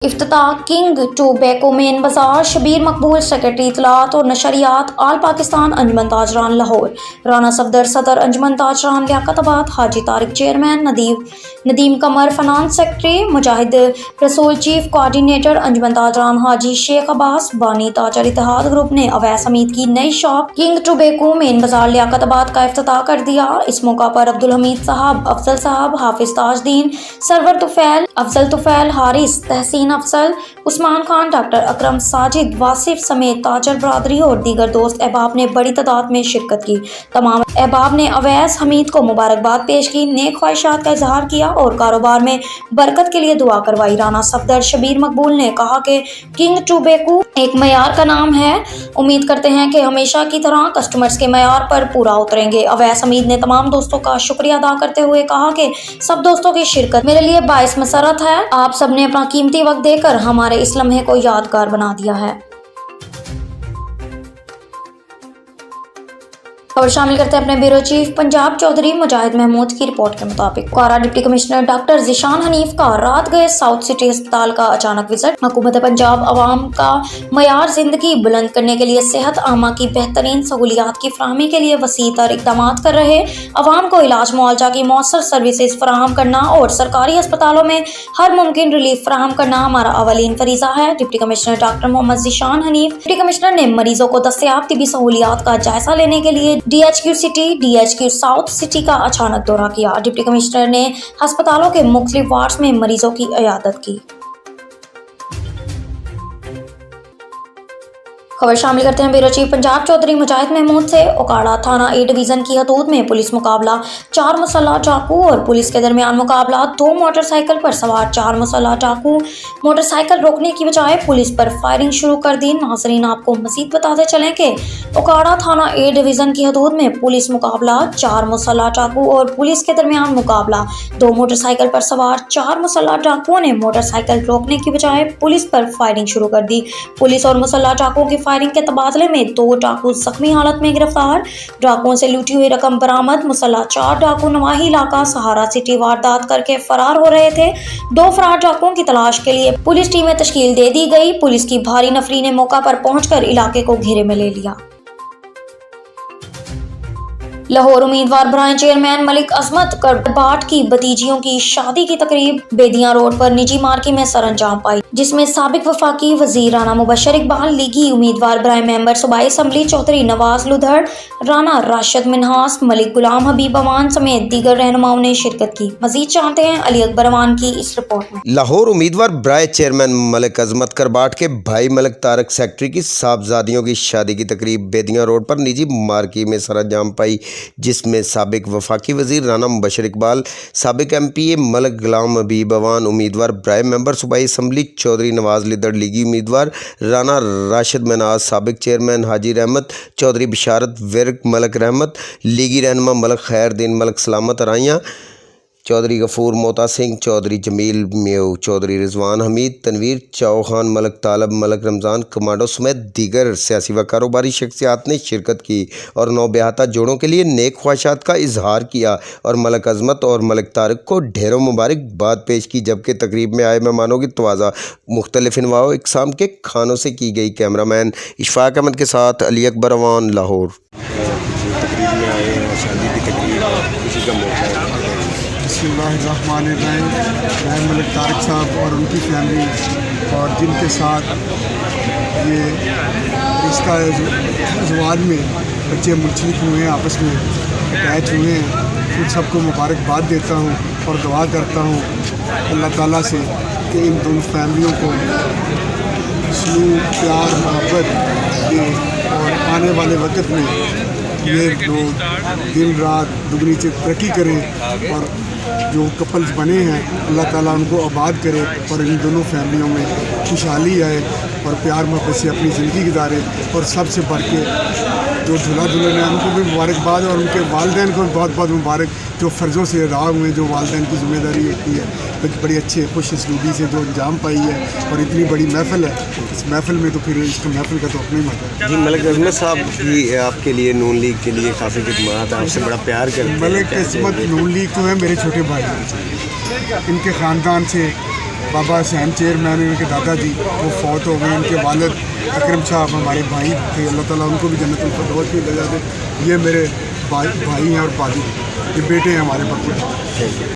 इफ्तिताह king tobacco main बाजार शबीर मकबूल secretary इतलात और नशरियात आल पाकिस्तान अंजुमन ताजरान लाहौर राना सफदर सदर अंजुमन ताजरान लियाकताबाद हाजी तारिक चेयरमैन नदीम कमर फाइनेंस सेक्रेटरी मुजाहिद रसूल चीफ कोऑर्डिनेटर अंजुमन ताजरान हाजी शेख अब्बास बानी ताजर इत्तेहाद ग्रुप ने अवैस हमीद की नई शॉप किंग टोबैको मेन बाजार लियाकताबाद का इफ्तिताह कर दिया। इस मौका पर अब्दुल हमीद साहब, अफजल साहब, हाफिज ताजदीन, सरवर तुफैल, अफजल तुफैल, हारिस, तहसीन अफजल, उस्मान खान, डॉक्टर अकरम, साजिद, वासिफ समेत ताजर बरादरी और दीगर दोस्त अहबाब ने बड़ी तादाद में शिरकत की। तमाम अहबाब ने अवैस हमीद को मुबारकबाद पेश की, नेक ख्वाहिशात का इजहार किया और कारोबार में बरकत के लिए दुआ करवाई। राना सफदर शबीर मकबूल ने कहा कि किंग टोबैको एक मयार का नाम है, उम्मीद करते हैं कि हमेशा की तरह कस्टमर्स के मयार पर पूरा उतरेंगे। अवैस हमीद ने तमाम दोस्तों का शुक्रिया अदा करते हुए कहा कि सब दोस्तों की शिरकत मेरे लिए बाइस मसरत है। आप सब ने अपना कीमती वक्त देकर हमारे इस लम्हे को यादगार बना दिया है। खबर शामिल करते हैं अपने ब्यूरो चीफ पंजाब चौधरी मुजाहिद महमूद की रिपोर्ट के मुताबिक क्वारा deputy commissioner doctor Zeeshan Hanif का रात गए साउथ सिटी अस्पताल का अचानक विजिट। हुकूमत पंजाब आवाम का मयार जिंदगी बुलंद करने के लिए सेहत आमा की बेहतरीन सहूलियात की फराहमी के लिए वसी तर इक़दाम कर रहे, आवाम को इलाज मुआवजा की मौसर सर्विसेज फराहम करना और सरकारी अस्पतालों में हर मुमकिन रिलीफ फराहम करना हमारा अवलीन फरीजा है। Deputy commissioner doctor Mohammad Zeeshan Hanif deputy commissioner ने मरीजों को दस्तयाब तिबी सहूलियात का जायजा लेने के लिए DHQ city, DHQ south city का अचानक दौरा किया। डिप्टी कमिश्नर ने अस्पतालों के मुख्तलिफ वार्ड्स में मरीजों की इयादत की। खबर शामिल करते हैं ब्यूरो चीफ पंजाब चौधरी मुजाहिद महमूद से। ओकाड़ा थाना A डिवीजन की हदूद में पुलिस मुकाबला 4 मुसल्लह डाकू और पुलिस के दरमियान मुकाबला 2 मोटरसाइकिल पर सवार 4 मुसल्लह डाकू मोटरसाइकिल रोकने की बजाय पुलिस पर फायरिंग शुरू कर दी। नाज़रीन, आपको मजीद बताते चलें कि ओकाड़ा थाना A डिवीजन की हदूद में पुलिस मुकाबला 4 मुसल्लह डाकू और पुलिस के दरमियान मुकाबला 2 मोटरसाइकिल पर सवार 4 मुसल्लह डाकुओं ने मोटरसाइकिल रोकने की बजाय पुलिस पर फायरिंग शुरू कर दी। पुलिस और मुसल्लह डाकुओं की फायरिंग के तबादले में 2 डाकू जख्मी हालत में गिरफ्तार। डाकुओं से लूटी हुई रकम बरामद। मुसल्लह 4 डाकू नवाही इलाका सहारा सिटी वारदात करके फरार हो रहे थे। 2 फरार डाकुओं की तलाश के लिए पुलिस टीमें तश्कील दे दी गई। पुलिस की भारी नफरी ने मौका पर पहुंचकर इलाके को घेरे में ले लिया। लाहौर उम्मीदवार बराए चेयरमैन मलिक अजमत करबाट की भतीजियों की शादी की तकरीब बेदियां रोड पर निजी मार्की में सरअंजाम पाई, जिसमें साबिक वफाकी वजीर राना मुबशर इकबाल, लीगी उम्मीदवार बराए मेंबर सूबाई असम्बली चौधरी नवाज लुधड़, राना राशिद मिन्हास, मलिक गुलाम हबीब अवान समेत दीगर रहनुमाओं ने शिरकत की। मजीद जानते हैं अली अकबर अवान की इस रिपोर्ट में। लाहौर उम्मीदवार बराए चेयरमैन मलिक अजमत करबाट के भाई मलिक तारक सेक्रेटरी की साहबजादियों की शादी की तकरीब बेदियां रोड पर निजी मार्की में सरअंजाम पाई, जिसमें साबिक वफाकी वजीर राना मुबशर इकबाल, साबिक MPA मलिक गुलाम हबीब अवान, उम्मीदवार बराए मेंबर सूबाई असम्बली चौधरी नवाज लिदड़, लीगी उम्मीदवार राना राशिद मिन्हास, साबिक चेयरमैन हाजी रहमत चौधरी बिशारत विर्क मलिक रहमत, लीगी रहनुमा मलिक खैरदीन मलिक सलामत राइयाँ, चौधरी गफूर मोता सिंह, चौधरी जमील मेव, चौधरी रिजवान हमीद, तनवीर चौहान, मलिक तालब, मलिक रमज़ान कमांडो समेत दीगर सियासी व कारोबारी शख्सियात ने शिरकत की और नौबेहता जोड़ों के लिए नेक ख्वाहिशात का इजहार किया और मलिक अजमत और मलिक तारक को ढेरों मुबारकबाद पेश की। जबकि तकरीब में आए मेहमानों की तवाज़ा मुख्तलिफ इनवाओ इकसाम के खानों से की गई। कैमरामैन इशफाक अहमद के साथ अली अकबर अवान, लाहौर। तकरीब में आए हैं, शादी की तकरीब, इसी का मौका है। बिस्मिल्लाहिर्रहमानिर्रहीम। मैं मलिक तारक साहब और उनकी फैमिली और जिनके साथ ये रिश्ता ज़वाज में बच्चे मुंसलिक हुए हैं, आपस में अटैच हुए हैं, उन सबको मुबारकबाद देता हूँ और दुआ करता हूँ अल्लाह ताला से कि इन दोनों फैमिलियों को सलूक, प्यार, मोहब्बत दे और आने वाले वक्त में ये लोग दिन रात दुगनी से तरक्की करें और जो कपल्स बने हैं अल्लाह ताला उनको आबाद करे और इन दोनों फैमिलियों में खुशहाली आए और प्यार मोहब्बत से अपनी ज़िंदगी गुजारे। और सबसे बढ़ के जो दूल्हा दुल्हन है उनको भी मुबारकबाद और उनके वालिदैन को बहुत बहुत मुबारक, जो फ़र्ज़ों से अदा हुए, जो वालिदैन की ज़िम्मेदारी होती है बड़ी अच्छे खुश इसलूबी से जो अंजाम पाई है। और इतनी बड़ी महफ़िल है, इस महफ़िल में तो फिर इस महफ़िल का तो अपना ही मज़ा है। जी, मलिक अजमत साहब की आपके लिए नून लीग के लिए काफ़ी खिदमत, आपसे बड़ा प्यार करते हैं। मलिक अजमत नून लीग तो है मेरे छोटे भाई, इनके ख़ानदान से بابا حسین چیئرمین ان کے دادا جی وہ فوت ہو گئے. ان کے والد اکرم صاحب ہمارے بھائی تھے, اللہ تعالیٰ ان کو بھی جنت الفردوس کی سزا دے. یہ میرے بھائی ہیں اور باجی, یہ بیٹے ہیں ہمارے.